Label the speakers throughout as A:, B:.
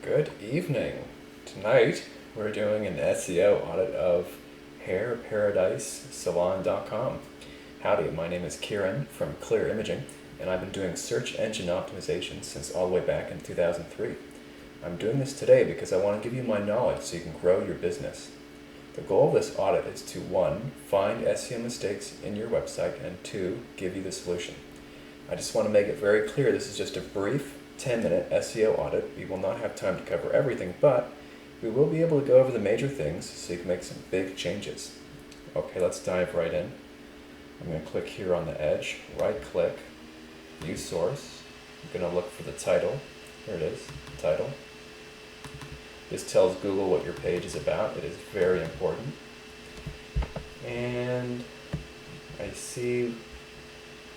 A: Good evening. Tonight we're doing an SEO audit of hairparadisesalon.com. Howdy, my name is Kieran from Clear Imaging, and I've been doing search engine optimization since all the way back in 2003. I'm doing this today because I want to give you my knowledge so you can grow your business. The goal of this audit is to 1. Find SEO mistakes in your website, and 2. Give you the solution. I just want to make it very clear this is just a brief 10-minute SEO audit. We will not have time to cover everything, but we will be able to go over the major things so you can make some big changes. Okay, let's dive right in. I'm going to click here on the edge, right click, view source. I'm going to look for the title. There it is, title. This tells Google what your page is about. It is very important. And I see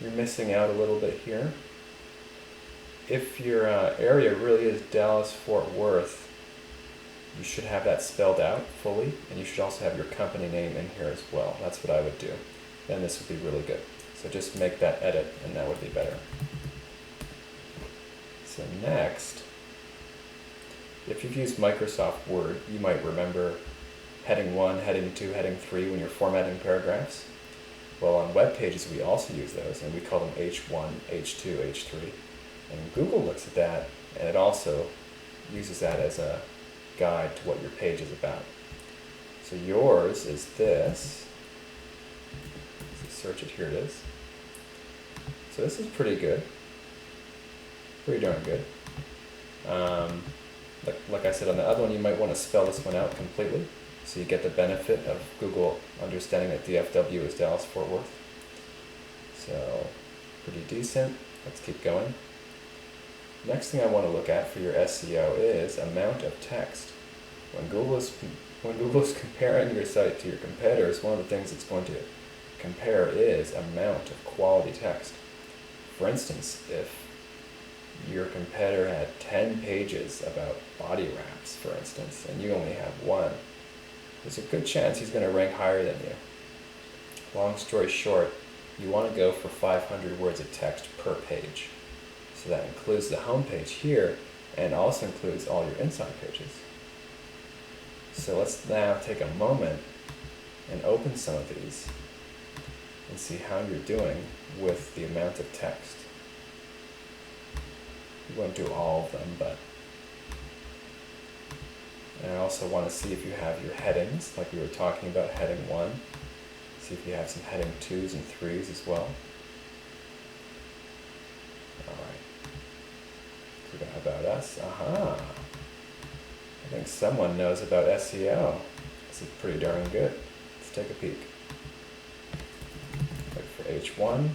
A: you're missing out a little bit here. If your area really is Dallas-Fort Worth, you should have that spelled out fully, and you should also have your company name in here as well. That's what I would do. Then this would be really good. So just make that edit, and that would be better. So next, if you've used Microsoft Word, you might remember heading 1, heading 2, heading 3 when you're formatting paragraphs. Well, on web pages we also use those, and we call them H1, H2, H3. And Google looks at that, and it also uses that as a guide to what your page is about. So yours is this. Let's search it, here it is. So this is pretty good. Pretty darn good. Like I said on the other one, you might want to spell this one out completely so you get the benefit of Google understanding that DFW is Dallas-Fort Worth. So pretty decent. Let's keep going. Next thing I want to look at for your SEO is amount of text. When Google's comparing your site to your competitors, one of the things it's going to compare is amount of quality text. For instance, if your competitor had 10 pages about body wraps, for instance, and you only have 1, there's a good chance he's going to rank higher than you. Long story short, you want to go for 500 words of text per page. So that includes the home page here, and also includes all your inside pages. So let's now take a moment and open some of these and see how you're doing with the amount of text. We won't do all of them, but and I also want to see if you have your headings, like we were talking about, heading 1. See if you have some heading 2s and 3s as well. Alright. We got about us. Aha! I think someone knows about SEO. This is pretty darn good. Let's take a peek. Look for H1.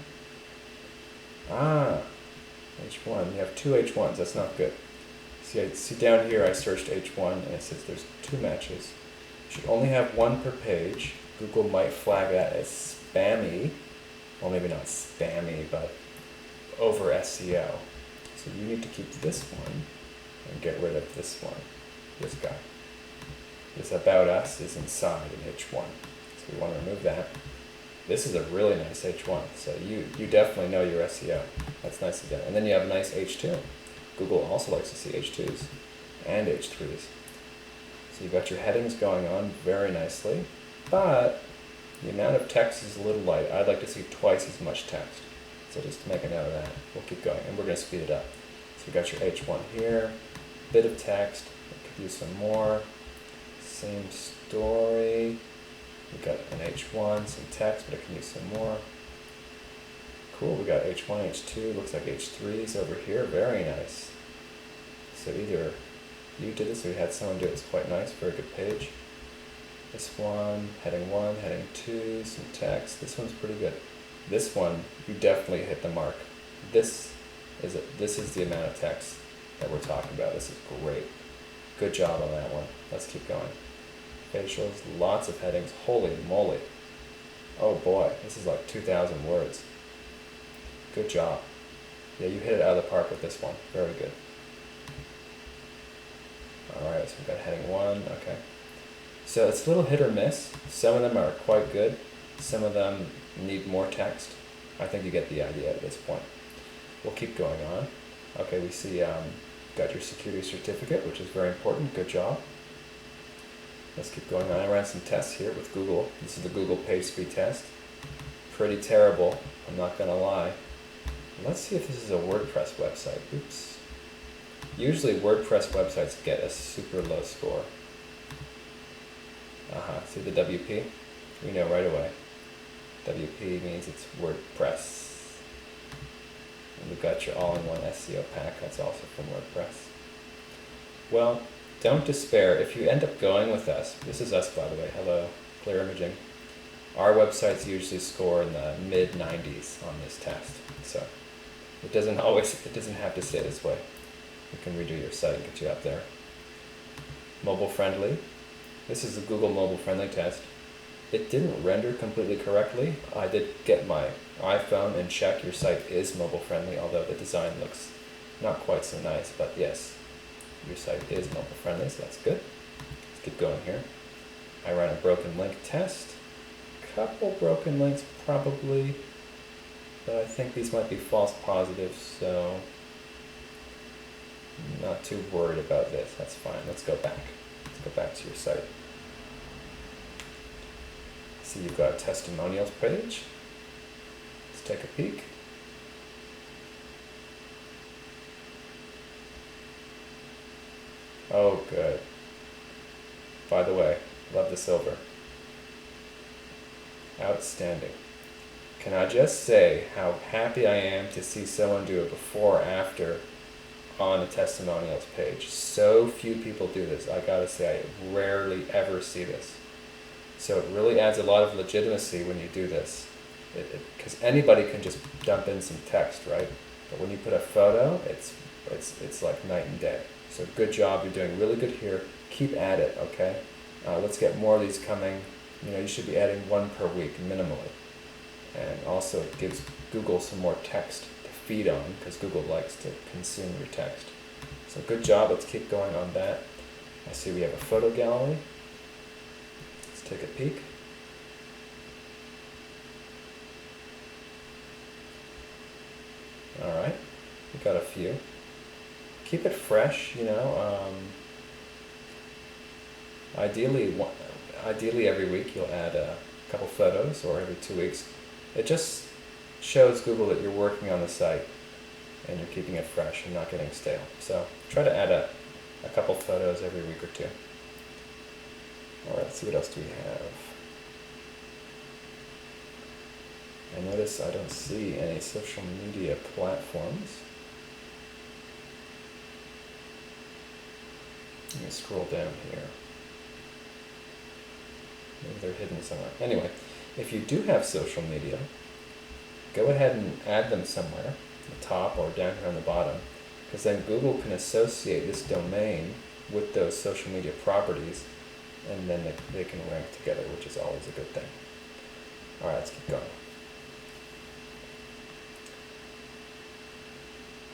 A: H1. You have 2 H1s. That's not good. See down here I searched H1 and it says there's 2 matches. You should only have 1 per page. Google might flag that as spammy. Well, maybe not spammy, but over SEO. So you need to keep this one and get rid of this one. This guy. This about us is inside in H1. So we want to remove that. This is a really nice H1. So you definitely know your SEO. That's nice of them. And then you have a nice H2. Google also likes to see H2s and H3s. So you've got your headings going on very nicely, but the amount of text is a little light. I'd like to see twice as much text. So just make a note of that. We'll keep going, and we're going to speed it up. So you've got your H1 here, bit of text. We could use some more. Same story. We've got an H1, some text, but it can use some more. Cool, we got H1, H2, looks like H3s over here, very nice. So either you did this or you had someone do it, it's quite nice, very good page. This one, heading 1, heading 2, some text, this one's pretty good. This one, you definitely hit the mark. This is the amount of text that we're talking about. This is great. Good job on that one. Let's keep going. Facials, lots of headings, holy moly. Oh boy, this is like 2,000 words. Good job. Yeah, you hit it out of the park with this one. Very good. Alright, so we've got heading 1, okay. So it's a little hit or miss. Some of them are quite good. Some of them need more text. I think you get the idea at this point. We'll keep going on. Okay, we see got your security certificate, which is very important. Good job. Let's keep going on. I ran some tests here with Google. This is the Google page speed test. Pretty terrible, I'm not gonna lie. Let's see if this is a WordPress website. Oops. Usually WordPress websites get a super low score. See the WP? We know right away. WP means it's WordPress. And we've got your all-in-one SEO pack. That's also from WordPress. Well, don't despair. If you end up going with us, this is us by the way, hello, Clear Imaging. Our websites usually score in the mid-90s on this test. So it doesn't have to stay this way. We can redo your site and get you up there. Mobile friendly. This is the Google mobile friendly test. It didn't render completely correctly. I did get my iPhone and check your site is mobile friendly, although the design looks not quite so nice, but yes, your site is mobile friendly, so that's good. Let's keep going here. I ran a broken link test. Couple broken links probably, but I think these might be false positives, so I'm not too worried about this. That's fine. Let's go back. Let's go back to your site. See, you've got a testimonials page. Let's take a peek. Oh, good. By the way, love the silver. Outstanding. Can I just say how happy I am to see someone do a before or after on a testimonials page. So few people do this. I gotta say, I rarely ever see this. So it really adds a lot of legitimacy when you do this. Because anybody can just dump in some text, right? But when you put a photo, it's like night and day. So good job, you're doing really good here. Keep at it, okay? Let's get more of these coming. You know, you should be adding one per week minimally. And also it gives Google some more text to feed on because Google likes to consume your text. So good job, let's keep going on that. I see we have a photo gallery. Let's take a peek. All right, we got a few. Keep it fresh, you know. Ideally every week you'll add a couple photos, or every 2 weeks. It just shows Google that you're working on the site and you're keeping it fresh and not getting stale. So try to add a couple photos every week or two. All right, let's see what else do we have. I notice I don't see any social media platforms. Let me scroll down here. Maybe they're hidden somewhere. Anyway, if you do have social media, go ahead and add them somewhere, at the top or down here on the bottom, because then Google can associate this domain with those social media properties, and then they can rank together, which is always a good thing. All right, let's keep going.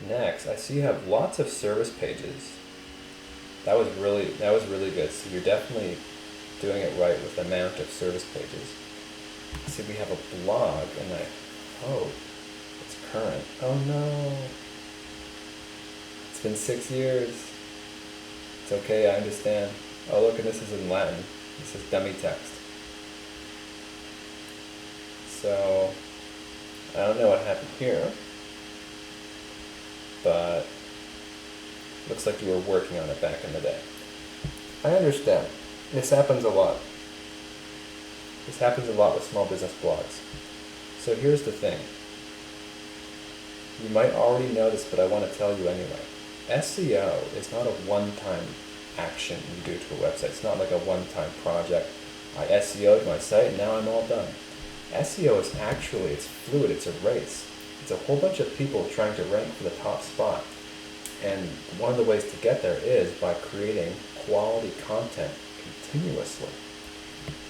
A: Next, I see you have lots of service pages. That was really good. So you're definitely doing it right with the amount of service pages. See, we have a blog, and it's current. Oh no, it's been 6 years. It's okay, I understand. Oh look, and this is in Latin. This is dummy text. So I don't know what happened here, but looks like you were working on it back in the day. I understand. This happens a lot. This happens a lot with small business blogs. So here's the thing. You might already know this, but I want to tell you anyway. SEO is not a one-time action you do to a website. It's not like a one-time project. I SEO'd my site and now I'm all done. SEO is actually, it's fluid, it's a race. It's a whole bunch of people trying to rank for the top spot. And one of the ways to get there is by creating quality content continuously.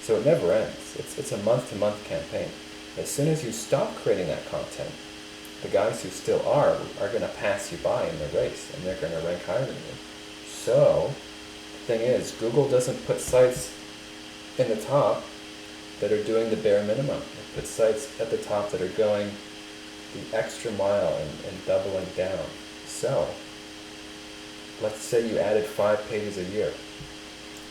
A: So it never ends. It's a month-to-month campaign. As soon as you stop creating that content, the guys who still are going to pass you by in the race, and they're going to rank higher than you. So the thing is, Google doesn't put sites in the top that are doing the bare minimum. It puts sites at the top that are going the extra mile and doubling down. So let's say you added 5 pages a year.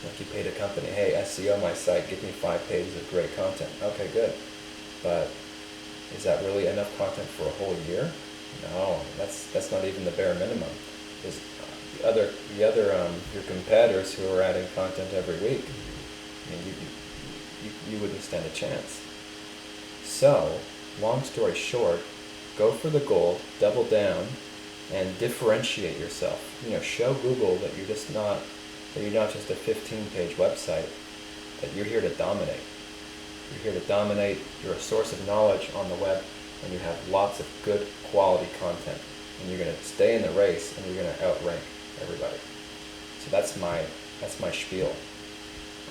A: Like you paid a company, hey, SEO my site, give me 5 pages of great content. Okay, good. But is that really enough content for a whole year? No, that's not even the bare minimum. There's your competitors who are adding content every week. I mean, you wouldn't stand a chance. So, long story short, go for the gold, double down, and differentiate yourself. Show Google that you're not just a 15-page website, that you're here to dominate. You're here to dominate, you're a source of knowledge on the web, and you have lots of good quality content. And you're going to stay in the race, and you're going to outrank everybody. So that's my spiel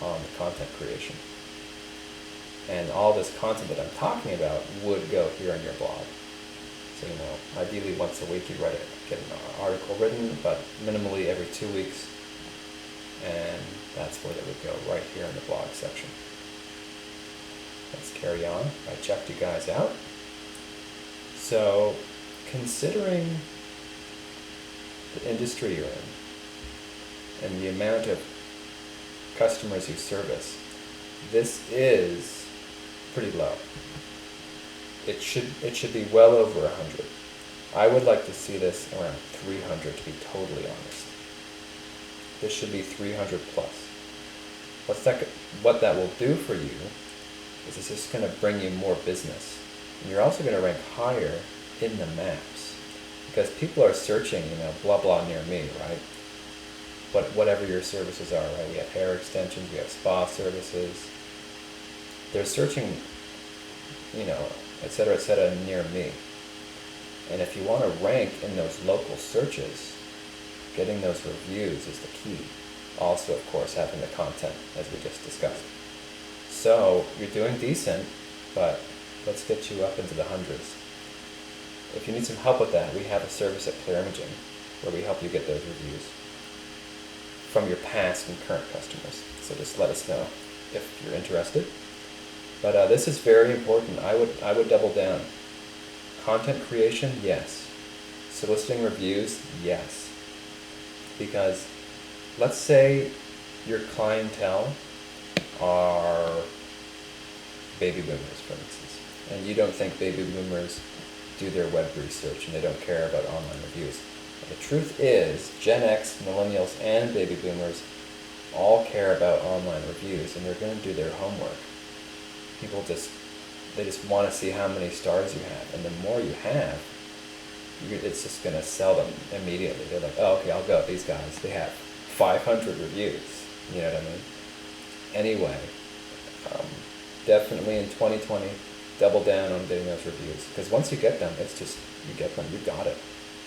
A: on the content creation. And all this content that I'm talking about would go here on your blog. So, ideally once a week you get an article written, but minimally every 2 weeks. And that's where they would go, right here in the blog section. Let's carry on. I checked you guys out. So, considering the industry you're in and the amount of customers you service, this is pretty low. It should be well over 100. I would like to see this around 300, to be totally honest. This should be 300 plus. What that will do for you is it's just going to bring you more business. And you're also going to rank higher in the maps. Because people are searching, blah blah near me, right? Whatever your services are, right? We have hair extensions, we have spa services. They're searching, et cetera, near me. And if you want to rank in those local searches, getting those reviews is the key. Also, of course, having the content, as we just discussed. So, you're doing decent, but let's get you up into the hundreds. If you need some help with that, we have a service at Clear Imaging where we help you get those reviews from your past and current customers. So just let us know if you're interested. But this is very important. I would double down. Content creation, yes. Soliciting reviews, yes. Because let's say your clientele are baby boomers, for instance, and you don't think baby boomers do their web research and they don't care about online reviews. But the truth is, Gen X, millennials, and baby boomers all care about online reviews, and they're going to do their homework. People just want to see how many stars you have, and the more you have, it's just going to sell them immediately. They're like, oh, okay, I'll go. These guys, they have 500 reviews. You know what I mean? Anyway, definitely in 2020, double down on getting those reviews. Because once you get them, you get them, you got it.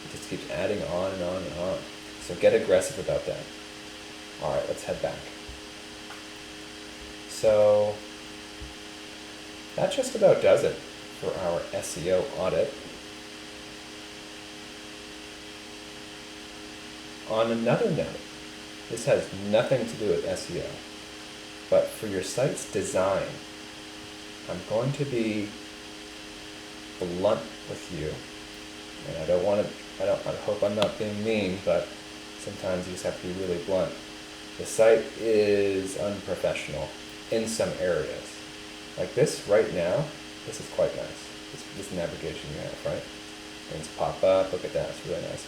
A: It just keeps adding on and on and on. So get aggressive about that. All right, let's head back. So that just about does it for our SEO audit. On another note, this has nothing to do with SEO, but for your site's design, I'm going to be blunt with you, and I hope I'm not being mean, but sometimes you just have to be really blunt. The site is unprofessional in some areas. Like this right now, this is quite nice. This navigation you have, right? Things pop up, look at that, it's really nice.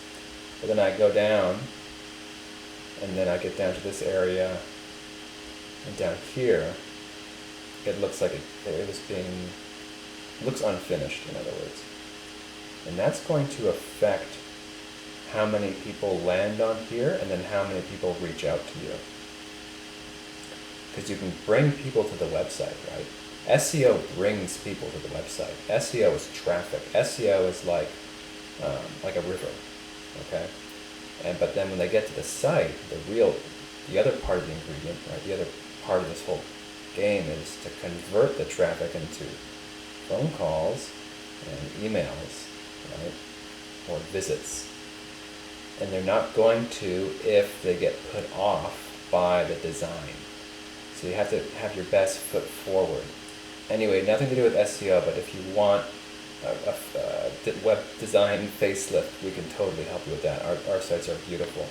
A: But then I go down, and then I get down to this area, and down here, it looks like it looks unfinished, in other words. And that's going to affect how many people land on here, and then how many people reach out to you. Because you can bring people to the website, right? SEO brings people to the website. SEO is traffic. SEO is like a river, okay? But then when they get to the site, the other part of the ingredient, right? The other part of this whole game is to convert the traffic into phone calls and emails, right? Or visits. And they're not going to if they get put off by the design. So you have to have your best foot forward. Anyway, nothing to do with SEO, but if you want a web design facelift, we can totally help you with that. Our sites are beautiful.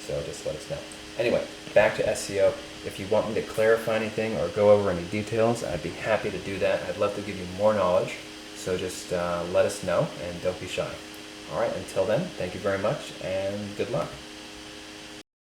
A: So just let us know. Anyway, back to SEO. If you want me to clarify anything or go over any details, I'd be happy to do that. I'd love to give you more knowledge. So just let us know and don't be shy. All right, until then, thank you very much and good luck.